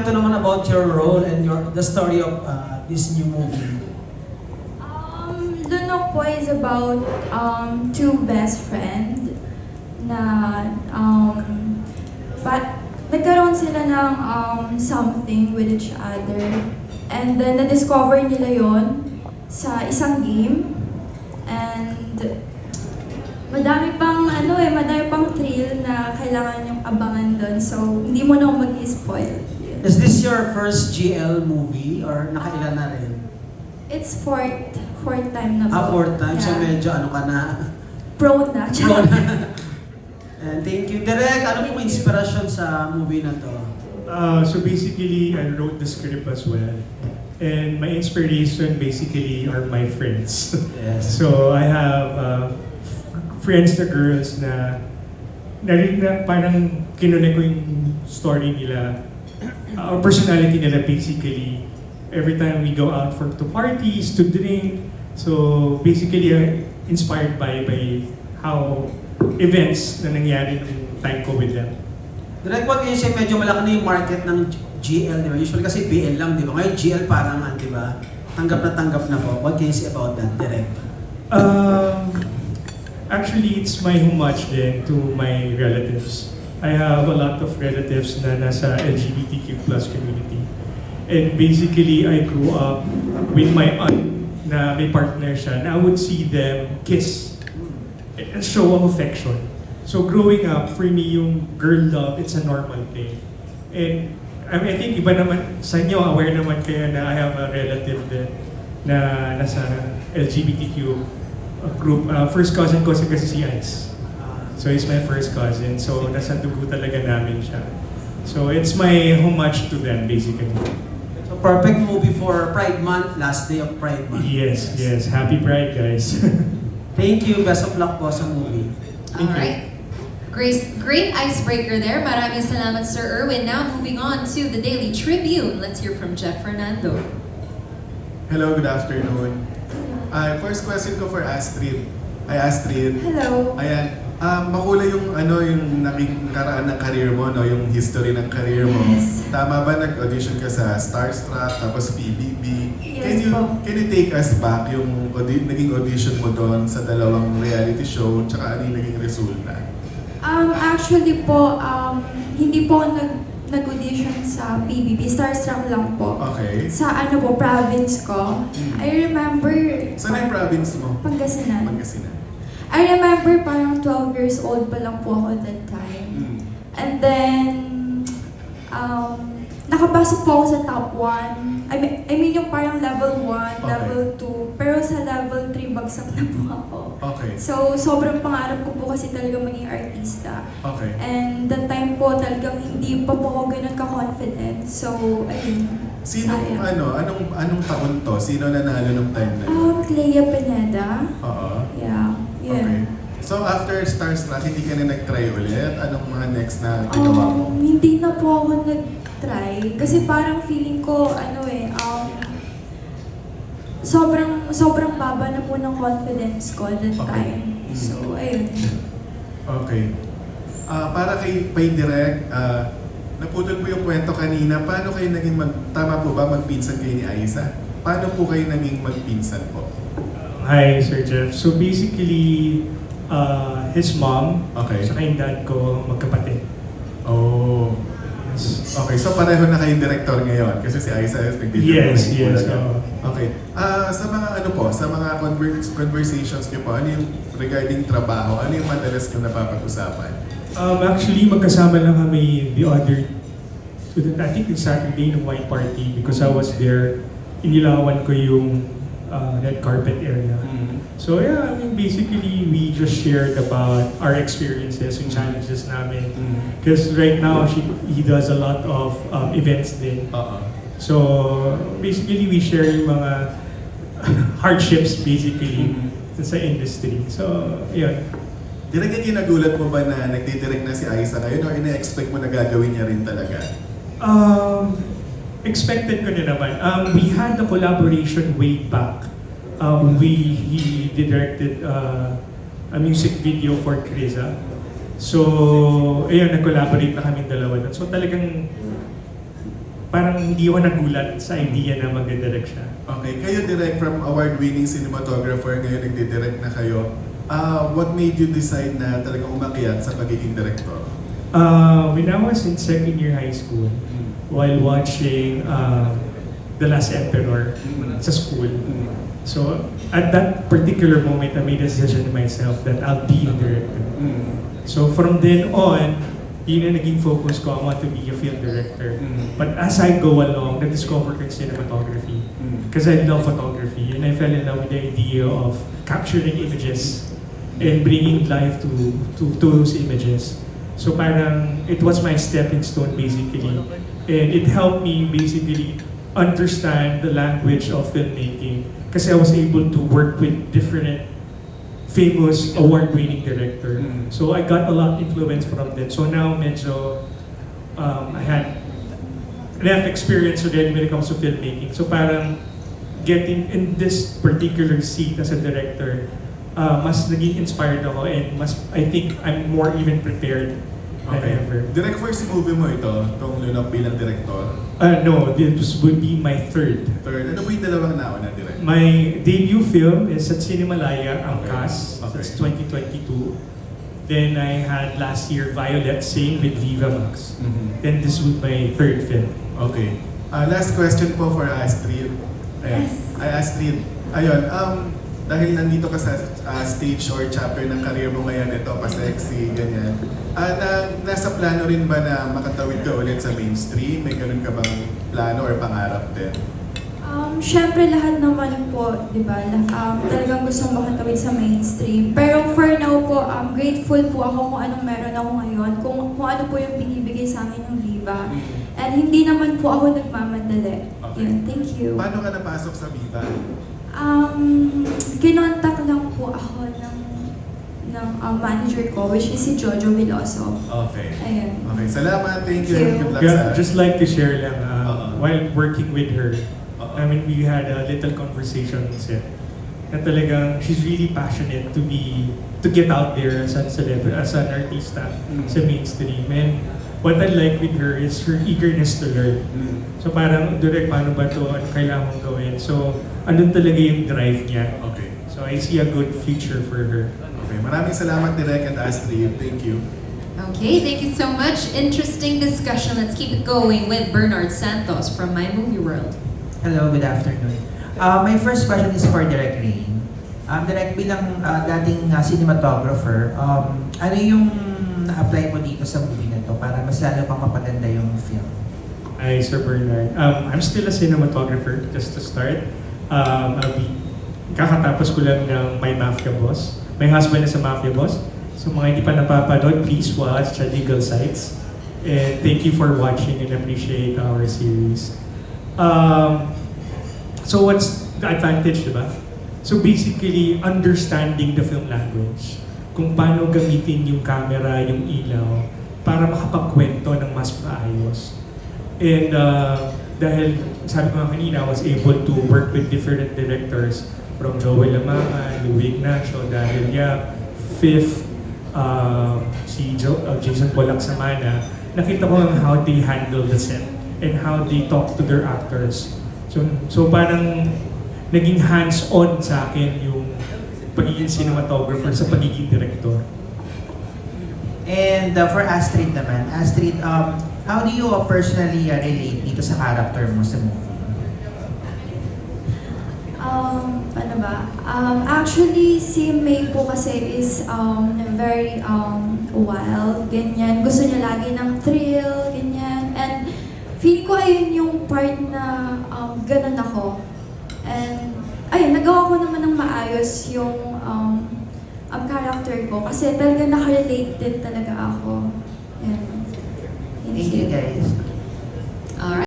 Ito naman about your role and the story of this new movie. Lunok po is about two best friends na nagkaroon sila ng something with each other. And then na-discover nila yon sa isang game. And madami pang thrill na kailangan yung abangan doon. So, hindi mo na ako mag-spoil. Is this your first GL movie or nakailan na rin? It's fourth time na po. Fourth time. So Yeah. medyo ano ka na? Pro na. Pro na. And thank you. Direk, ano yung inspiration sa movie na to? So basically, I wrote the script as well. And my inspiration basically are my friends. Yes. So I have friends na girls na parang kinunik ko yung story nila, or personality nila basically. Every time we go out to parties, to drink. So basically, inspired by how events na nangyari nung time ko with them. Direk, what can you say, medyo malaki na yung market ng GL, di ba? Usually kasi BL lang, di ba? Ngayon GL parang, di ba? Tanggap na po. What can you say about that, Direk? Actually, it's my homage din to my relatives. I have a lot of relatives na nasa LGBTQ plus community. And basically, I grew up with my aunt na may partner siya, and I would see them kiss. A show of affection. So growing up, for me, yung girl love, it's a normal thing. And I think iba naman, sa inyo, aware naman kayo na I have a relative din na nasa LGBTQ group. First cousin ko kasi si Ice. So he's my first cousin. So nasa dugo talaga namin siya. So it's my homage to them, basically. So perfect movie for Pride Month, last day of Pride Month. Yes. Happy Pride, guys. Thank you. Best of luck po sa movie. Thank you. Alright. Great icebreaker there. Maraming salamat, Sir Erwin. Now moving on to the Daily Tribune. Let's hear from Jeff Fernando. Hello, good afternoon. First question ko for Astrid. Hi Astrid. Hello. Ayan, makulay yung yung naging karaan ng career mo, no? Yung history ng career mo. Yes. Tama ba nag-audition ka sa Starstruck, tapos PBB? Yes po. Can you take us back yung naging audition mo doon sa dalawang reality show, tsaka ano yung naging resulta? Actually po, hindi po ako nag-audition sa PBB. Starstruck lang po. Okay. Sa province ko. I remember... Saan yung province mo? Pangasinan. Pangasinan. I remember parang 12 years old pa lang po ako that time. Mm. And then, nakapasok po ako sa top 1. I mean yung parang level 1, Okay. level 2. Pero sa level 3, bagsak na po ako. Okay. So, sobrang pangarap ko po kasi talaga maging artista. Okay. And that time po talagang hindi pa po ako ganun ka-confident. So, ayun. Sino, sayang. anong taon to? Sino nanalo nung time na yun? Clea Pineda. Oo. Yeah. Okay. So after Starstruck, hindi ka na nag-try ulit? Anong mga next na ginawa mo? Hindi na po ako nag-try. Kasi parang feeling ko, sobrang baba na po ng confidence ko that Okay. time. So, ayun. Okay. Para kay Direk, naputol po yung kwento kanina. Paano kayo naging tama po ba magpinsan kayo ni Aiza? Paano po kayo naging magpinsan po? Hi, Sir Jeff. So basically, his mom, Okay. saka yung dad ko, magkapatid. Oh. Yes. Okay, so pareho na kayong director ngayon kasi si Aiza nag-video. Yes. oo. Okay. Sa mga sa mga conversations niyo po, ano yung regarding trabaho, ano yung madalas niyo napapag-usapan? Actually, magkasama lang kami the other, I think yung Saturday ng White Party because I was there. Inilawan ko yung red carpet area. So yeah, I mean basically we just shared about our experiences and challenges namin. Because right now he does a lot of events din. So basically we share yung mga hardships basically sa industry. So yun. Direk, nagulat mo ba na nagtidirect na si Aiza ngayon or ina-expect mo na gagawin niya rin talaga? Expected ko na naman. We had a collaboration way back. He directed a music video for Kriza. So, ayun, nag-collaborate na kami dalawa. So talagang parang hindi ako nagulat sa idea na mag-direct siya. Okay, kayo direct from award-winning cinematographer, ngayon nagdi-direct na kayo. What made you decide na talagang umakyat sa pagiging director? When I was in second year high school, while watching The Last Emperor sa school, so at that particular moment, I made a decision to myself that I'll be a director. So from then on, yun ang naging focus ko, I want to be a film director. But as I go along, na-discover ko yung cinematography. Because I love photography and I fell in love with the idea of capturing images and bringing life to those images. So parang it was my stepping stone basically. And it helped me basically understand the language of filmmaking kasi I was able to work with different famous award-winning director. So I got a lot of influence from them. So now medyo I had enough experience already when it comes to filmmaking. So parang getting in this particular seat as a director, mas naging inspired ako and mas I think I'm more even prepared than ever. Direct first movie mo ito, itong Lunok bilang director. No, this would be my third. Third, ano po yung dalawang nauna direct? My debut film is at Cinemalaya, Angkas. Okay. That's 2022. Then I had last year Violet Sing with Viva Max. Then this was my third film. Okay. Last question po for Astrid. Ayan. Yes. Astrid, ayun, dahil nandito ka sa stage or chapter ng career mo ngayon, ito, pa-sexy, ganyan. Nasa plano rin ba na makatawid ka ulit sa mainstream? May ganun ka bang plano or pangarap din? Syempre lahat naman po, di ba? Talagang gustong makatawid sa mainstream. Pero for now po, grateful po ako kung anong meron ako ngayon, kung ano po yung binibigay sa akin ng Viva. And hindi naman po ako nagmamadali. Okay. Yun, thank you. Paano ka napasok sa Viva? Kinontak lang po ako ng manager ko, which is si Jojo Veloso. Okay. Ayan. Okay, salamat. Thank you. Thank you. Good luck Yeah, sa... just like to share lang, while working with her, Uh-oh. I mean, we had a little conversation on set. Na talagang she's really passionate to get out there as a celebrity, as an artista sa mainstream. And what I like with her is her eagerness to learn. So parang, direct, paano ba to? Ano kailangan mong gawin? So, andun talaga yung drive niya. Okay. So I see a good future for her. Okay, maraming salamat Direk and Astrid. Thank you. Okay, thank you so much. Interesting discussion. Let's keep it going with Bernard Santos from My Movie World. Hello, good afternoon. My first question is for Direk Rain. Direk, bilang dating cinematographer, ano yung na-apply mo dito sa movie na to para mas lalo pang mapaganda yung film? Hi, Sir Bernard. I'm still a cinematographer, just to start. Kakatapos ko lang ng My Mafia Boss. My husband is a Mafia Boss. So mga hindi pa napapanood, please watch sa Legal Sites. And thank you for watching and appreciate our series. So what's the advantage, diba? So basically, understanding the film language. Kung paano gamitin yung camera, yung ilaw, para makapagkwento ng mas maayos. And dahil, sabi ko nga kanina, I was able to work with different directors from Joel Lamangan, Louie Ignacio, Daniel Yap, Fifth, si Jason Polak Samana. Nakita ko lang how they handle the set and how they talk to their actors. So parang naging hands-on sa akin yung pagiging cinematographer sa pagiging director. And for Astrid naman, Astrid, how do you personally relate dito sa character mo sa movie? Ano ba? Actually, si May po kasi is very wild, ganyan. Gusto niya lagi ng thrill, ganyan. And feeling ko ayun yung part na ganun ako. And ayun, nagawa ko naman ng maayos yung character ko kasi talaga nakarelate din talaga ako. Yan. Thank you guys.